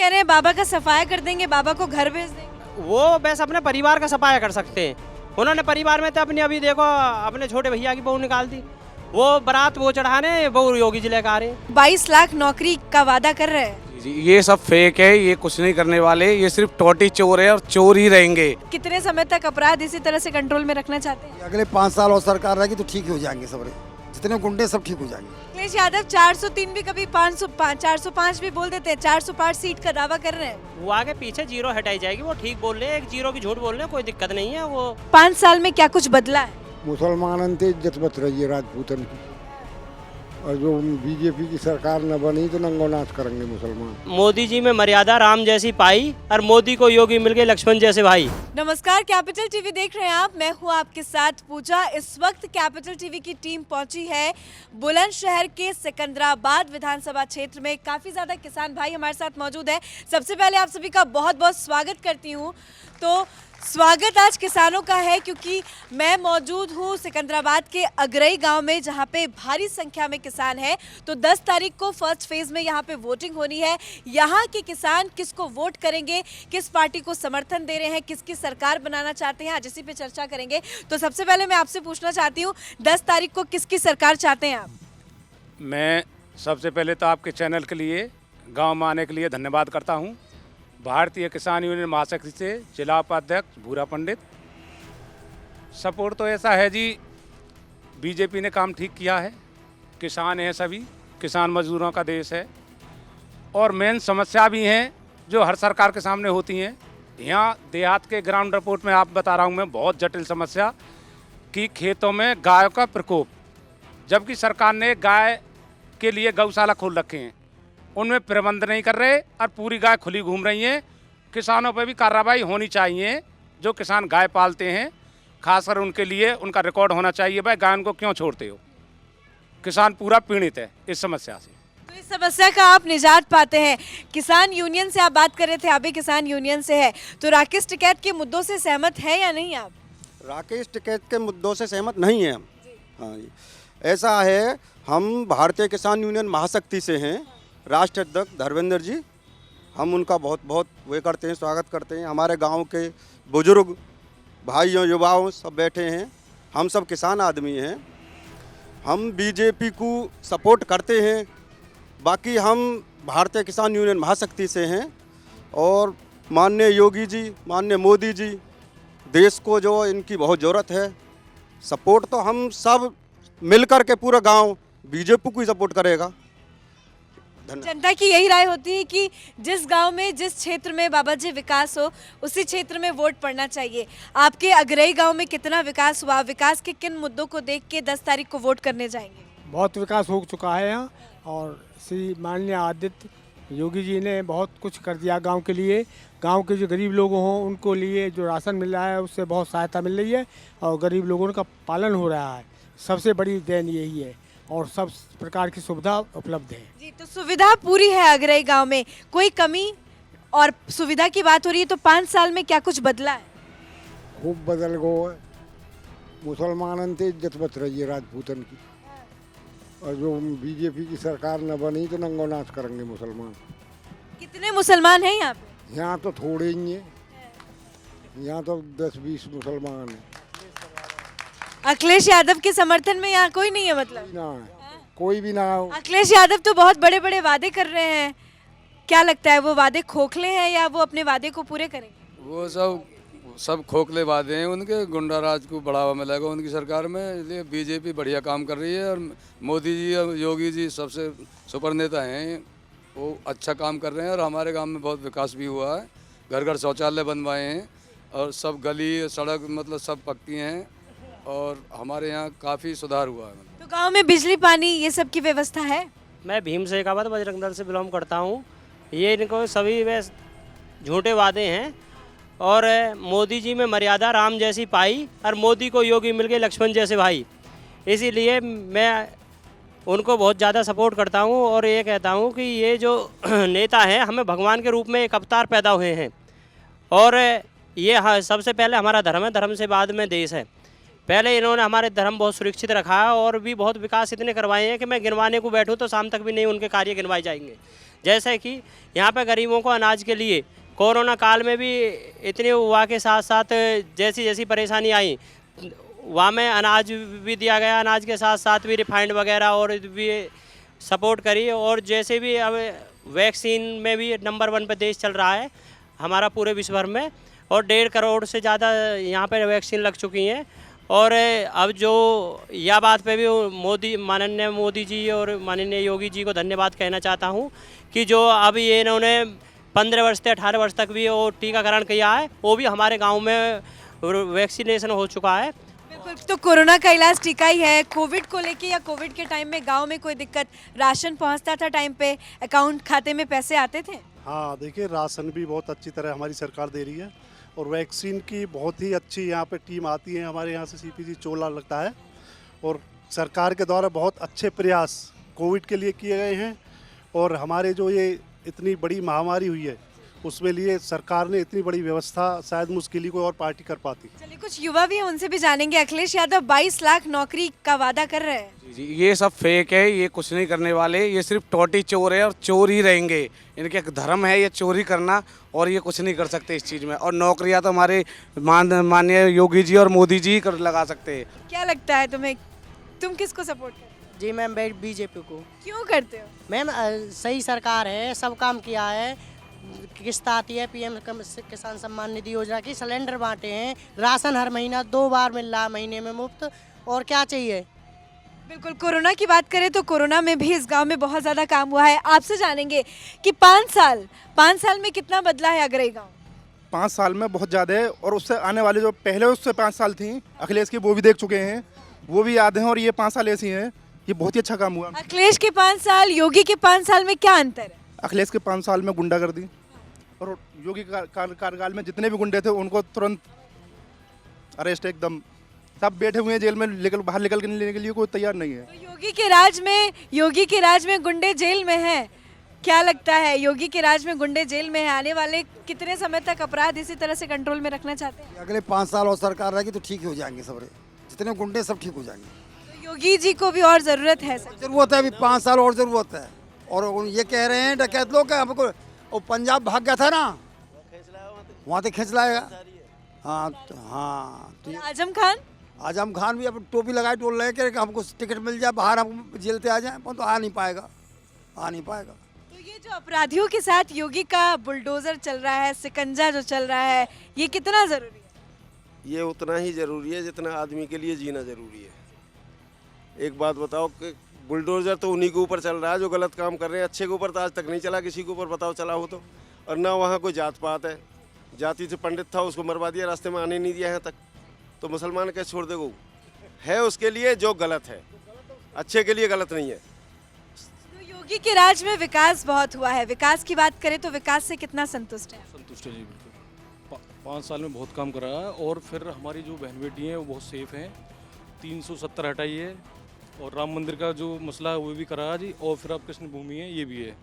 कह रहे हैं बाबा का सफाया कर देंगे, बाबा को घर भेज देंगे। वो बस अपने परिवार का सफाया कर सकते हैं। उन्होंने परिवार में तो अपनी अभी देखो अपने छोटे भैया की बहू निकाल दी, वो बारात वो चढ़ाने बहू योगी जी लेकर आ रहे हैं। 22 लाख नौकरी का वादा कर रहे हैं। ये सब फेक है, ये कुछ नहीं करने वाले, ये सिर्फ टोटी चोर है और चोर ही रहेंगे। कितने समय तक अपराध इसी तरह से कंट्रोल में रखना चाहते हैं? अगले 5 साल और सरकार रहेगी तो ठीक हो जाएंगे सब, जितने गुंडे सब ठीक हो जाएंगे। अखिलेश यादव 403 भी कभी 505 405 भी बोल देते हैं, 405 सीट का दावा कर रहे हैं। वो आगे पीछे जीरो हटाई जाएगी, वो ठीक बोल रहे हैं, एक जीरो की झूठ बोल रहे हैं, कोई दिक्कत नहीं है। वो 5 साल में क्या कुछ बदला है? मुसलमान इज्जत बच रही है राजपूतन की, और जो बीजेपी की सरकार न बनी तो नंगो नाच करेंगे मुसलमान। मोदी जी में मर्यादा राम जैसी पाई और मोदी को योगी मिल गए लक्ष्मण जैसे भाई। नमस्कार, कैपिटल टीवी देख रहे हैं आप, मैं हूं आपके साथ पूजा। इस वक्त कैपिटल टीवी की टीम पहुंची है बुलंदशहर के सिकंदराबाद विधानसभा क्षेत्र में। काफी ज्यादा किसान भाई हमारे साथ मौजूद है। सबसे पहले आप सभी का बहुत बहुत स्वागत करती हूं। तो स्वागत आज किसानों का है क्योंकि मैं मौजूद हूँ सिकंदराबाद के अगरई गांव में, जहां पे भारी संख्या में किसान हैं। तो 10 तारीख को फर्स्ट फेज में यहां पे वोटिंग होनी है। यहां के किसान किसको वोट करेंगे, किस पार्टी को समर्थन दे रहे हैं, किसकी सरकार बनाना चाहते हैं, आज इसी पे चर्चा करेंगे। तो सबसे पहले मैं आपसे पूछना चाहती हूँ, 10 तारीख को किसकी सरकार चाहते हैं आप? मैं सबसे पहले तो आपके चैनल के लिए, गांव में आने के लिए धन्यवाद करता हूं। भारतीय किसान यूनियन महाशक्ति से जिला उपाध्यक्ष भूरा पंडित। सपोर्ट तो ऐसा है जी, बीजेपी ने काम ठीक किया है, किसान हैं सभी, किसान मजदूरों का देश है। और मेन समस्या भी हैं जो हर सरकार के सामने होती हैं। यहाँ देहात के ग्राउंड रिपोर्ट में आप बता रहा हूँ मैं, बहुत जटिल समस्या कि खेतों में गायों का प्रकोप, जबकि सरकार ने गाय के लिए गौशाला खोल रखे हैं, उनमें प्रबंध नहीं कर रहे और पूरी गाय खुली घूम रही हैं। किसानों पर भी कार्रवाई होनी चाहिए, जो किसान गाय पालते हैं खासकर उनके लिए उनका रिकॉर्ड होना चाहिए, भाई गाय को क्यों छोड़ते हो। किसान पूरा पीड़ित है इस समस्या से। तो इस समस्या का आप निजात पाते हैं। किसान यूनियन से आप बात कर रहे थे, आप भी किसान यूनियन से है, तो राकेश टिकैत के मुद्दों से सहमत है या नहीं आप? राकेश टिकैत के मुद्दों से सहमत नहीं है हम। हाँ जी, ऐसा है, हम भारतीय किसान यूनियन महाशक्ति से हैं, राष्ट्र अध्यक्ष धर्मेंद्र जी, हम उनका बहुत बहुत वे करते हैं, स्वागत करते हैं। हमारे गांव के बुजुर्ग भाइयों युवाओं सब बैठे हैं, हम सब किसान आदमी हैं, हम बीजेपी को सपोर्ट करते हैं। बाकी हम भारतीय किसान यूनियन महाशक्ति से हैं और माननीय योगी जी, माननीय मोदी जी, देश को जो इनकी बहुत ज़रूरत है, सपोर्ट तो हम सब मिलकर के पूरा गांव बीजेपी को ही सपोर्ट करेगा। जनता की यही राय होती है कि जिस गांव में, जिस क्षेत्र में बाबा जी विकास हो, उसी क्षेत्र में वोट पड़ना चाहिए। आपके अगरई गांव में कितना विकास हुआ, विकास के किन मुद्दों को देख के 10 तारीख को वोट करने जाएंगे? बहुत विकास हो चुका है यहाँ, और श्री माननीय आदित्य योगी जी ने बहुत कुछ कर दिया गांव के लिए। गांव के जो गरीब लोग हों उनको लिए जो राशन मिल रहा है उससे बहुत सहायता मिल रही है, और गरीब लोगों का पालन हो रहा है। सबसे बड़ी देन यही है, और सब प्रकार की सुविधा उपलब्ध है जी। तो सुविधा पूरी है अगरई गांव में, कोई कमी और सुविधा की बात हो रही है, तो 5 साल में क्या कुछ बदला है? खूब बदल गो है, मुसलमान इज्जत बच रही है राजपूतन की, और जो बीजेपी की सरकार न बनी तो नंगो नाच करेंगे मुसलमान। कितने मुसलमान हैं यहाँ पे? यहाँ तो थोड़े ही हैं, यहाँ तो 10-20 मुसलमान हैं। अखिलेश यादव के समर्थन में यहाँ कोई नहीं है मतलब? ना है, कोई भी ना हो। अखिलेश यादव तो बहुत बड़े बड़े वादे कर रहे हैं, क्या लगता है वो वादे खोखले हैं या वो अपने वादे को पूरे करेंगे? वो सब खोखले वादे हैं उनके, गुंडा राज को बढ़ावा मिलेगा उनकी सरकार में, इसलिए बीजेपी बढ़िया काम कर रही है। और मोदी जी और योगी जी सबसे सुपर नेता हैं, वो अच्छा काम कर रहे हैं। और हमारे गांव में बहुत विकास भी हुआ है, घर घर शौचालय बनवाए हैं, और सब गली सड़क मतलब सब पक्की हैं, और हमारे यहाँ काफ़ी सुधार हुआ है। तो गांव में बिजली पानी ये सब की व्यवस्था है? मैं भीम शेखावत बजरंग दल से बिलोंग करता हूँ। ये इनको सभी वे झूठे वादे हैं, और मोदी जी में मर्यादा राम जैसी पाई और मोदी को योगी मिल गए लक्ष्मण जैसे भाई। इसीलिए मैं उनको बहुत ज़्यादा सपोर्ट करता हूँ, और ये कहता हूँ कि ये जो नेता हैं, हमें भगवान के रूप में एक अवतार पैदा हुए हैं, और ये सबसे पहले हमारा धर्म है, धर्म से बाद में देश है। पहले इन्होंने हमारे धर्म बहुत सुरक्षित रखा, और भी बहुत विकास इतने करवाए हैं कि मैं गिनवाने को बैठूँ तो शाम तक भी नहीं उनके कार्य गिनवाए जाएंगे। जैसे कि यहाँ पे गरीबों को अनाज के लिए कोरोना काल में भी इतने हुआ के साथ साथ जैसी जैसी परेशानी आई वहाँ में अनाज भी दिया गया, अनाज के साथ साथ भी रिफाइंड वगैरह और भी सपोर्ट करी। और जैसे भी अब वैक्सीन में भी नंबर 1 पे देश चल रहा है हमारा पूरे विश्व भर में, और 1.5 करोड़ से ज़्यादा यहाँ पर वैक्सीन लग चुकी हैं। और अब जो यह बात पे भी माननीय मोदी जी और माननीय योगी जी को धन्यवाद कहना चाहता हूँ कि जो अब ये इन्होंने 15 वर्ष से 18 वर्ष तक भी वो टीकाकरण किया है, वो भी हमारे गांव में वैक्सीनेशन हो चुका है। बिल्कुल, तो कोरोना का इलाज टीका ही है। कोविड को लेके या कोविड के टाइम में गांव में कोई दिक्कत, राशन पहुंचता था टाइम पे, अकाउंट खाते में पैसे आते थे? हाँ, देखिए राशन भी बहुत अच्छी तरह हमारी सरकार दे रही है और वैक्सीन की बहुत ही अच्छी यहाँ पे टीम आती है। हमारे यहाँ से सीपीजी चोला लगता है और सरकार के द्वारा बहुत अच्छे प्रयास कोविड के लिए किए गए हैं। और हमारे जो ये इतनी बड़ी महामारी हुई है उसमें लिए सरकार ने इतनी बड़ी व्यवस्था शायद मुश्किल ही कोई और पार्टी कर पाती। चलिए कुछ युवा भी हैं, उनसे भी जानेंगे। अखिलेश यादव 22 लाख नौकरी का वादा कर रहे हैं। जी, ये सब फेक है, ये कुछ नहीं करने वाले, ये सिर्फ टोटी चोर है और चोर ही रहेंगे। इनके एक धर्म है ये चोरी करना और ये कुछ नहीं कर सकते इस चीज़ में। और नौकरियां तो हमारे माननीय योगी जी और मोदी जी कर लगा सकते हैं। क्या लगता है तुम्हें, तुम किसको सपोर्ट करते हो? जी मैम, बीजेपी को। क्यों करते हो? मैम सही सरकार है, सब काम किया है, किस्त आती है, पीएम किसान सम्मान निधि योजना की, सिलेंडर बांटे हैं, राशन हर महीना 2 बार मिल रहा है महीने में मुफ्त, और क्या चाहिए। बिल्कुल, कोरोना की बात करें तो कोरोना में भी इस गांव में बहुत ज़्यादा काम हुआ है। आपसे जानेंगे कि 5 साल में कितना बदला है अगरई गांव? 5 साल में बहुत ज़्यादा है, और उससे आने वाले जो पहले उससे 5 साल थी अखिलेश की, वो भी देख चुके हैं, वो भी याद हैं। और ये 5 साल ऐसी हैं, ये बहुत ही अच्छा काम हुआ। अखिलेश के 5 साल, योगी के 5 साल में क्या अंतर है? अखिलेश के 5 साल में गुंडागर्दी, और योगी कार्यकाल में जितने भी गुंडे थे उनको तुरंत अरेस्ट, एकदम सब बैठे हुए हैं जेल में, बाहर निकल के लेने के लिए कोई तैयार नहीं है। तो योगी के राज में गुंडे जेल में हैं। क्या लगता है, योगी के राज में गुंडे जेल में हैं, आने वाले कितने समय तक अपराध इसी तरह से कंट्रोल में रखना चाहते हैं? अगले 5 साल और सरकार रहेगी तो ठीक हो जाएंगे सब, जितने गुंडे सब ठीक हो जाएंगे। तो योगी जी को भी और जरूरत है सर? जरूरत है, अभी 5 साल और जरूरत है। और ये कह रहे हैं डकैत लोग का हमको, वो पंजाब भाग गया था ना, वहाँ से खींच लाएगा। हाँ तो आजम खान भी अब टोपी लगाए टोल रहे कि हमको टिकट मिल जाए, बाहर हम जेल से आ जाए, तो आ नहीं पाएगा। तो ये जो अपराधियों के साथ योगी का बुलडोजर चल रहा है, सिकंजा जो चल रहा है, ये कितना जरूरी है? ये उतना ही ज़रूरी है जितना आदमी के लिए जीना ज़रूरी है। एक बात बताओ कि बुलडोज़र तो उन्हीं के ऊपर चल रहा है जो गलत काम कर रहे हैं, अच्छे के ऊपर तो आज तक नहीं चला किसी के ऊपर, बताओ चला हो तो। और ना वहाँ कोई जात पात है, जाति से पंडित था उसको मरवा दिया, रास्ते में आने नहीं दिया यहाँ तक, तो मुसलमान कैसे छोड़ देगा? है उसके लिए जो गलत है, अच्छे के लिए गलत नहीं है। तो योगी के राज में विकास बहुत हुआ है, विकास की बात करें तो विकास से कितना संतुष्ट है? संतुष्ट है जी, बिल्कुल। 5 साल में बहुत काम करा है। और फिर हमारी जो बहन बेटी हैं वो बहुत सेफ हैं, 370 हटाई है, और राम मंदिर का जो मसला है वो भी करा है जी, और फिर अब कृष्ण भूमि है ये भी है,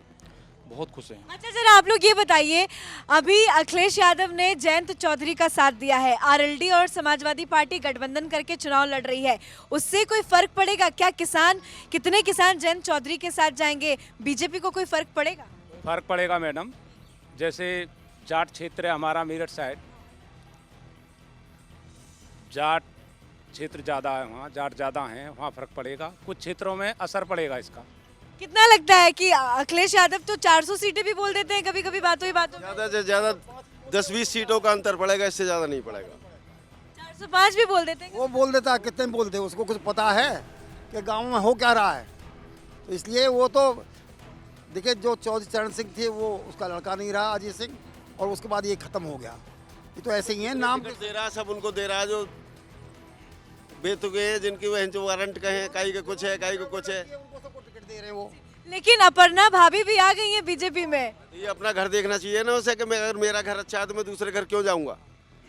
बहुत खुश हैं। अच्छा जरा आप लोग ये बताइए, अभी अखिलेश यादव ने जयंत चौधरी का साथ दिया है, आरएलडी और समाजवादी पार्टी गठबंधन करके चुनाव लड़ रही है, उससे कोई फर्क पड़ेगा क्या? कितने किसान जयंत चौधरी के साथ जाएंगे, बीजेपी को कोई फर्क पड़ेगा? फर्क पड़ेगा मैडम। जैसे जाट क्षेत्र है हमारा मेरठ साइड, जाट क्षेत्र ज़्यादा है, वहाँ जाट ज़्यादा हैं, वहाँ फर्क पड़ेगा, कुछ क्षेत्रों में असर पड़ेगा इसका। कितना लगता है कि अखिलेश यादव तो 400 सीटें भी बोल देते हैं कभी कभी बातों ही बातों में? ज़्यादा से ज़्यादा 10-20 सीटों का अंतर पड़ेगा, इससे ज़्यादा नहीं पड़ेगा। 405 भी बोल देते हैं? वो बोल देता है, कितने बोलते हैं, उसको कुछ पता है कि गाँव में हो क्या रहा है, तो इसलिए वो तो देखिए जो चौधरी चरण सिंह थे वो उसका लड़का नहीं रहा अजय सिंह, और उसके बाद ये खत्म हो गया। ये तो ऐसे ही है, नाम दे रहा सब उनको दे रहा, जो बेतुके हैं जिनकी वह जो वारंट कहे, काई का कुछ है, काई का कुछ है, टिकट दे रहे हैं वो। लेकिन अपर्णा भाभी भी आ गई है बीजेपी में। ये अपना घर देखना चाहिए ना उसे, कि मैं अगर मेरा घर अच्छा है तो मैं दूसरे घर क्यों जाऊंगा?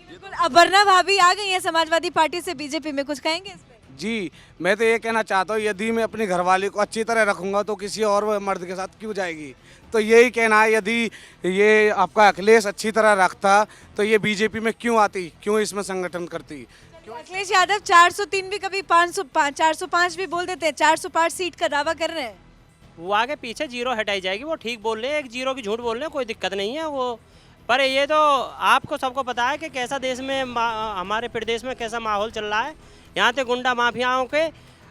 बिल्कुल, अपर्णा भाभी आ गई है समाजवादी पार्टी से बीजेपी में, कुछ कहेंगे इस पे? जी, मैं तो ये कहना चाहता हूँ, यदि मैं अपनी घरवाली को अच्छी तरह रखूँगा तो किसी और मर्द के साथ क्यों जाएगी? तो यही कहना है, यदि ये आपका अखिलेश अच्छी तरह रखता तो ये बीजेपी में क्यों आती, क्यों इसमें संगठन करती? अखिलेश यादव 403 भी कभी 405 भी बोल देते हैं, 405 सीट का दावा कर रहे हैं। वो आगे पीछे जीरो हटाई जाएगी। वो ठीक बोल रहे हैं, एक जीरो की झूठ बोल रहे हैं, कोई दिक्कत नहीं है वो। पर ये तो आपको सबको पता है कि कैसा देश में हमारे प्रदेश में कैसा माहौल चल रहा है। यहाँ पे गुंडा माफियाओं के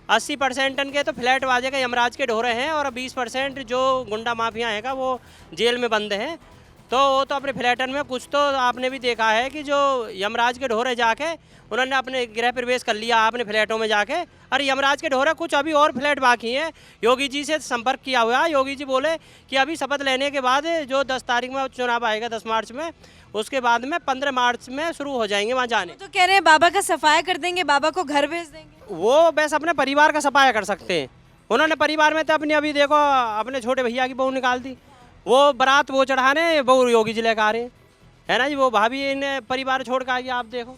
80% के तो फ्लैट बाजे के यमराज के ढोरे हैं और 20% जो गुंडा माफिया हैगा वो जेल में बंद हैं। तो वो तो अपने फ्लैटन में कुछ तो आपने भी देखा है कि जो यमराज के ढोरे जाके उन्होंने अपने गृह प्रवेश कर लिया अपने फ्लैटों में जाके। और यमराज के ढोरे कुछ अभी और फ्लैट बाकी हैं। योगी जी से संपर्क किया हुआ है। योगी जी बोले कि अभी शपथ लेने के बाद जो 10 तारीख में चुनाव आएगा 10 मार्च में, उसके बाद में 15 मार्च में शुरू हो जाएंगे वहाँ जाने। तो कह रहे हैं बाबा का सफाया कर देंगे, बाबा को घर भेज देंगे। वो बस अपने परिवार का सफाया कर सकते हैं। उन्होंने परिवार में तो अपनी अभी देखो अपने छोटे भैया की बहू निकाल दी। वो बारात वो चढ़ाने बहू योगी जी लेकर आ रहे हैं, है ना जी। वो भाभी इन्हें परिवार छोड़ कर आई, आप देखो।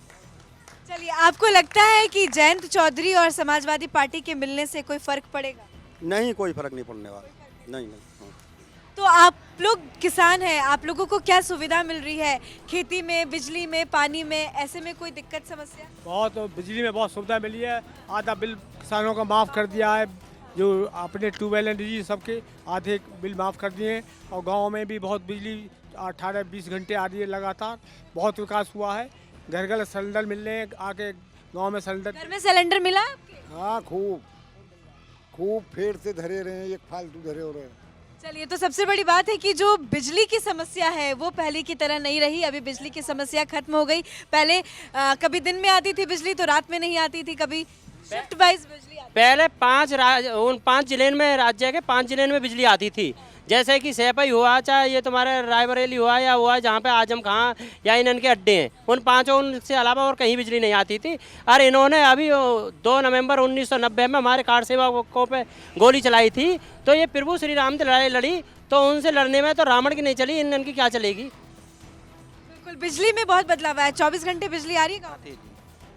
चलिए, आपको लगता है कि जयंत चौधरी और समाजवादी पार्टी के मिलने से कोई फर्क पड़ेगा? नहीं, कोई फर्क नहीं पड़ने वाला। नहीं नहीं। हाँ। तो आप लोग किसान हैं, आप लोगों को क्या सुविधा मिल रही है खेती में, बिजली में, पानी में? ऐसे में कोई दिक्कत समस्या? बहुत बिजली में बहुत सुविधा मिली है। आधा बिल किसानों का माफ़ कर दिया है, जो अपने ट्यूबवेल हैं निजी सबके आधे बिल माफ़ कर दिए हैं। और गांव में भी बहुत बिजली 18-20 घंटे आ रही है लगातार। बहुत विकास हुआ है। घर घर सिलेंडर मिल रहे हैं, आके गांव में सिलेंडर। घर में सिलेंडर मिला आपके? हाँ, खूब फेर से धरे रहे हैं, एक फालतू धरे हो रहे हैं। चलिए, तो सबसे बड़ी बात है कि जो बिजली की समस्या है वो पहले की तरह नहीं रही। अभी बिजली की समस्या खत्म हो गई। पहले कभी दिन में आती थी बिजली तो रात में नहीं आती थी, कभी शिफ्ट वाइज बिजली आती। पहले 5 जिले में, राज्य के 5 जिले में बिजली आती थी। जैसे कि सैपई हुआ, चाहे ये तुम्हारे रायबरेली हुआ या हुआ जहाँ पे आजम खां या इनके अड्डे हैं, उन 5 से अलावा और कहीं बिजली नहीं आती थी। और इन्होंने अभी 2 नवंबर 1990 में हमारे कार सेवकों पे गोली चलाई थी। तो ये प्रभु श्री राम से लड़ाई लड़ी, तो उनसे लड़ने में तो रावण की नहीं चली, इनकी क्या चलेगी। बिल्कुल, बिजली में बहुत बदलाव है। 24 घंटे बिजली आ रही है गाँव में?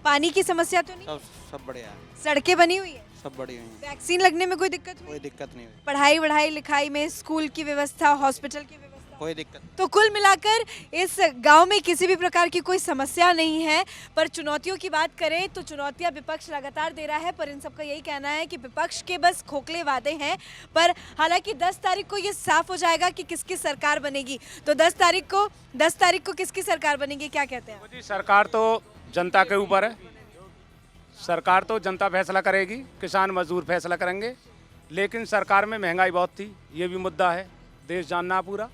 पानी की समस्या तो नहीं? सब बढ़िया है, सड़कें बनी हुई है? सब बढ़िया है। वैक्सीन लगने में कोई दिक्कत हुई? कोई दिक्कत नहीं हुई। पढ़ाई लिखाई में, स्कूल की व्यवस्था, हॉस्पिटल की व्यवस्था? कोई दिक्कत। तो कुल मिलाकर इस गांव में किसी भी प्रकार की कोई समस्या नहीं है। पर चुनौतियों की बात करें तो चुनौतियां विपक्ष लगातार दे रहा है। पर इन सबका यही कहना है कि विपक्ष के बस खोखले वादे हैं। पर हालांकि 10 तारीख को ये साफ हो जाएगा कि किसकी सरकार बनेगी। तो 10 तारीख को किसकी सरकार बनेगी, क्या कहते हैं? जी, सरकार तो जनता के ऊपर है। सरकार तो जनता फैसला करेगी, किसान मजदूर फैसला करेंगे। लेकिन सरकार में महंगाई बहुत थी, ये भी मुद्दा है, देश जानना पूरा।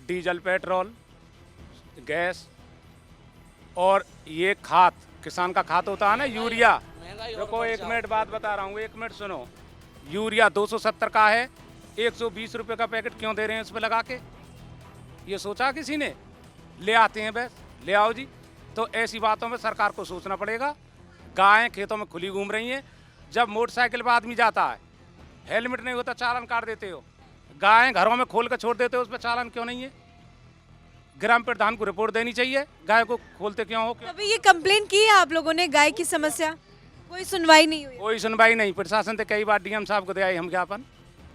डीजल, पेट्रोल, गैस और ये खाद, किसान का खाद होता है ना यूरिया। देखो, 1 मिनट बात बता रहा हूँ, 1 मिनट सुनो। यूरिया 270 का है, 120 रुपये का पैकेट क्यों दे रहे हैं उस पर लगा के? ये सोचा किसी ने? ले आते हैं, बस ले आओ जी। तो ऐसी बातों में सरकार को सोचना पड़ेगा। गायें खेतों में खुली घूम रही हैं। जब मोटरसाइकिल पर आदमी जाता है, हेलमेट नहीं होता, चालान काट देते हो। गायें घरों में खोल कर छोड़ देते हो, उस पर चालान क्यों नहीं है? ग्राम प्रधान को रिपोर्ट देनी चाहिए, गाय को खोलते क्यों हो? अभी ये कंप्लेन की है आप लोगों ने गाय की समस्या? कोई सुनवाई नहीं हुई? कोई सुनवाई नहीं। प्रशासन से कई बार डीएम साहब को दिया हम ज्ञापन।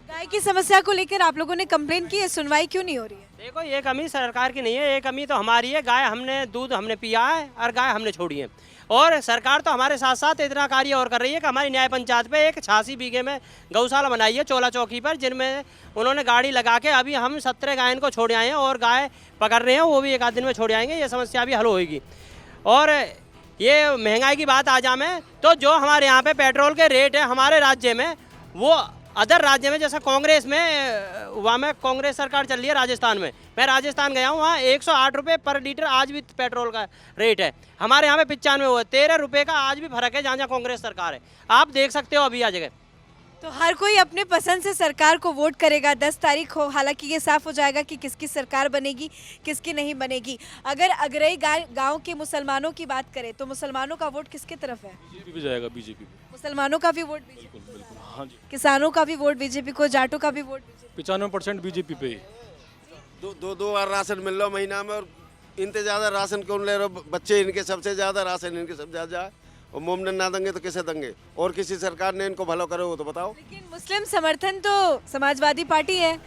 गाय की समस्या को लेकर आप लोगों ने कंप्लेन की है, सुनवाई क्यों नहीं हो रही है? देखो, ये कमी सरकार की नहीं है, ये कमी तो हमारी है। गाय हमने दूध हमने पिया है और गाय हमने छोड़ी है। और सरकार तो हमारे साथ साथ इतना कार्य और कर रही है कि हमारी न्याय पंचायत पे एक 86 बीघे में गौशाला बनाई है चोला चौकी पर, जिनमें उन्होंने गाड़ी लगा के अभी हम 17 गायों को छोड़ आए हैं और गाय पकड़ रहे हैं, वो भी 1 आध दिन में छोड़ आएंगे। ये समस्या भी हल होगी। और ये महंगाई की बात आ जाए तो जो हमारे यहाँ पे पेट्रोल के रेट है हमारे राज्य में, वो अदर राज्य में, जैसा कांग्रेस में, वहाँ में कांग्रेस सरकार चल रही है राजस्थान में। मैं राजस्थान गया हूँ, वहाँ 108 रुपये पर लीटर आज भी पेट्रोल का रेट है। हमारे यहाँ पे 95 हुआ, 13 रुपये का आज भी फर्क है जहाँ जहाँ कांग्रेस सरकार है। आप देख सकते हो अभी आ जगह। तो हर कोई अपने पसंद से सरकार को वोट करेगा 10 तारीख को। हालांकि ये साफ हो जाएगा कि किसकी सरकार बनेगी, किसकी नहीं बनेगी। अगर अगरई गांव के मुसलमानों की बात करें तो मुसलमानों का वोट किसके तरफ है? बीजेपी पे जाएगा, बीजेपी पे। मुसलमानों का भी वोट बीजेपी को बिल्कुल, हाँ जी। किसानों का भी वोट बीजेपी को, जाटों का भी वोट बीजेपी। 95% बीजेपी पे। दो बार राशन मिल रहा महीना में, और इनसे ज़्यादा राशन कौन ले रहा? बच्चे इनके सबसे ज़्यादा, राशन इनके सबसे ज़्यादा। और मोमडन ना देंगे तो कैसे देंगे? और किसी सरकार ने इनको भलो करे हो तो बताओ। लेकिन मुस्लिम समर्थन तो समाजवादी पार्टी है,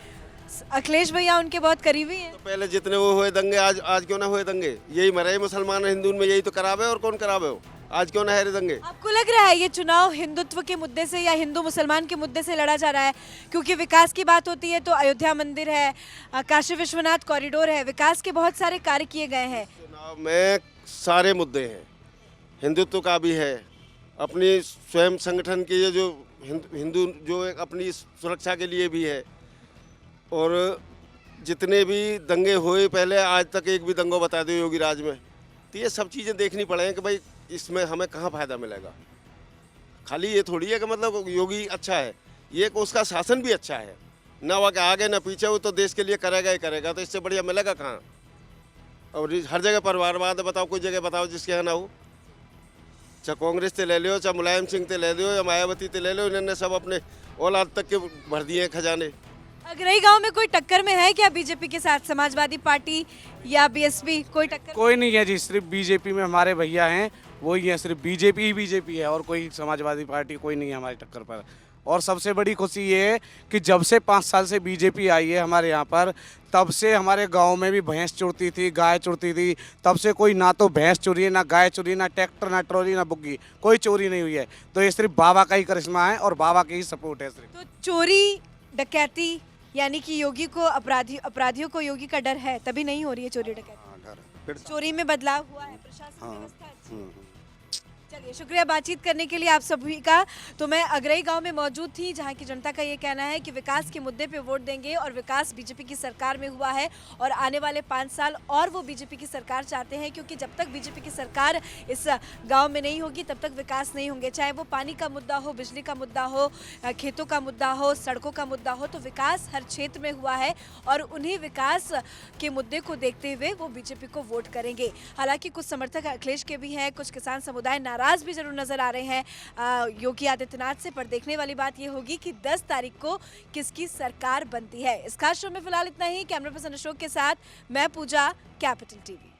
अखिलेश भैया उनके बहुत करीबी हैं। तो पहले जितने वो हुए दंगे, आज क्यों ना हुए दंगे? यही मरे मुसलमान हिंदू में, यही तो करावे, और कौन करावे हो? आज क्यों नहरे दंगे? आपको लग रहा है ये चुनाव हिंदुत्व के मुद्दे से या हिंदू मुसलमान के मुद्दे से लड़ा जा रहा है? क्योंकि विकास की बात होती है तो अयोध्या मंदिर है, काशी विश्वनाथ कॉरिडोर है, विकास के बहुत सारे कार्य किए गए हैं। चुनाव में सारे मुद्दे हैं, हिंदुत्व का भी है, अपनी स्वयं संगठन के ये जो हिंदू जो एक अपनी सुरक्षा के लिए भी है, और जितने भी दंगे हुए पहले आज तक एक भी दंगो बता दो योगी राज में, तो ये सब चीज़ें देखनी पड़ेंगी कि भाई इसमें हमें कहाँ फ़ायदा मिलेगा। खाली ये थोड़ी है कि मतलब योगी अच्छा है, ये कि उसका शासन भी अच्छा है, ना वह के आगे ना पीछे, वो तो देश के लिए करेगा ही करेगा, तो इससे बढ़िया मिलेगा कहाँ? और हर जगह परिवारवाद बताओ, कोई जगह बताओ जिसके यहाँ ना हो। चाहे कांग्रेस से ले लो, चाहे मुलायम सिंह से ले लो, या मायावती से ले लो, इन्होंने सब अपने औलाद तक के भर दिए हैं खजाने। अगरई गांव में कोई टक्कर में है क्या बीजेपी के साथ? समाजवादी पार्टी या बीएसपी कोई टक्कर? कोई नहीं है जी, सिर्फ बीजेपी में हमारे भैया हैं, वही है, सिर्फ बीजेपी ही बीजेपी है, और कोई समाजवादी पार्टी कोई नहीं है हमारी टक्कर पर। और सबसे बड़ी खुशी ये है कि जब से 5 साल से बीजेपी आई है हमारे यहाँ पर, तब से हमारे गांव में भी भैंस चुरती थी, गाय चुरती थी, तब से कोई ना तो भैंस चोरी है, ना गाय चोरी, ना ट्रैक्टर, ना ट्रॉली, ना बुग्गी, कोई चोरी नहीं हुई है। तो ये सिर्फ बाबा का ही करिश्मा है और बाबा की ही सपोर्ट है सिर्फ। तो चोरी डकैती यानी कि योगी को अपराधियों को योगी का डर है, तभी नहीं हो रही है चोरी डकैती। चोरी में बदलाव हुआ है, प्रशासन व्यवस्था अच्छी है। चलिए, शुक्रिया बातचीत करने के लिए आप सभी का। तो मैं अगरई गांव में मौजूद थी, जहां की जनता का ये कहना है कि विकास के मुद्दे पे वोट देंगे, और विकास बीजेपी की सरकार में हुआ है, और आने वाले 5 साल और वो बीजेपी की सरकार चाहते हैं, क्योंकि जब तक बीजेपी की सरकार इस गांव में नहीं होगी तब तक विकास नहीं होंगे। चाहे वो पानी का मुद्दा हो, बिजली का मुद्दा हो, खेतों का मुद्दा हो, सड़कों का मुद्दा हो, तो विकास हर क्षेत्र में हुआ है, और उन्हीं विकास के मुद्दे को देखते हुए वो बीजेपी को वोट करेंगे। हालांकि कुछ समर्थक अखिलेश के भी हैं, कुछ किसान समुदाय नाराज भी जरूर नजर आ रहे हैं योगी आदित्यनाथ से, पर देखने वाली बात यह होगी कि 10 तारीख को किसकी सरकार बनती है। इस खास शो में फिलहाल इतना ही। कैमरा पर्सन अशोक के साथ मैं पूजा, कैपिटल टीवी।